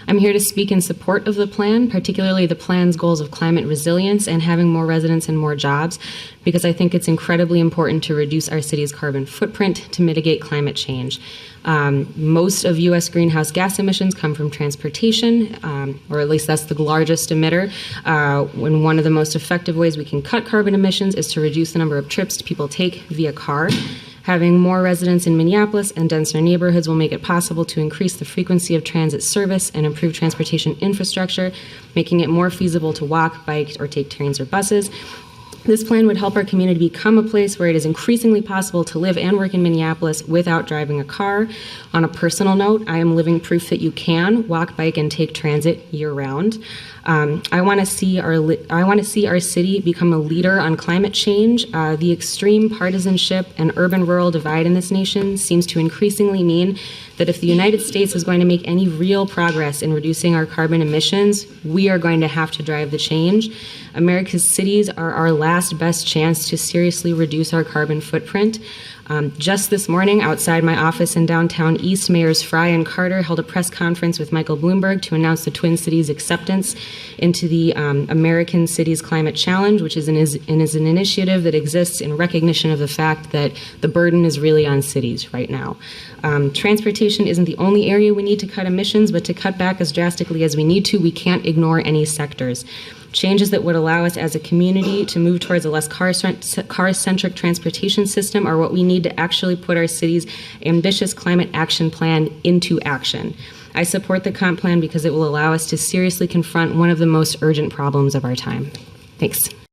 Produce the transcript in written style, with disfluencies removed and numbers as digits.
I'm here to speak in support of the plan, particularly the plan's goals of climate resilience and having more residents and more jobs, because I think it's incredibly important to reduce our city's carbon footprint to mitigate climate change. Most of U.S. greenhouse gas emissions come from transportation, or at least that's the largest emitter. And one of the most effective ways we can cut carbon emissions is to reduce the number of trips people take via car. Having more residents in Minneapolis and denser neighborhoods will make it possible to increase the frequency of transit service and improve transportation infrastructure, making it more feasible to walk, bike, or take trains or buses. This plan would help our community become a place where it is increasingly possible to live and work in Minneapolis without driving a car. On a personal note, I am living proof that you can walk, bike, and take transit year-round. I want to see our city become a leader on climate change. The extreme partisanship and urban-rural divide in this nation seems to increasingly mean that if the United States is going to make any real progress in reducing our carbon emissions, we are going to have to drive the change. America's cities are our last best chance to seriously reduce our carbon footprint. Just this morning, outside my office in downtown East, Mayors Fry and Carter held a press conference with Michael Bloomberg to announce the Twin Cities' acceptance into the American Cities Climate Challenge, which is an initiative that exists in recognition of the fact that the burden is really on cities right now. Transportation isn't the only area we need to cut emissions, but to cut back as drastically as we need to, we can't ignore any sectors. Changes that would allow us as a community to move towards a less car-centric transportation system are what we need to actually put our city's ambitious climate action plan into action. I support the comp plan because it will allow us to seriously confront one of the most urgent problems of our time. Thanks.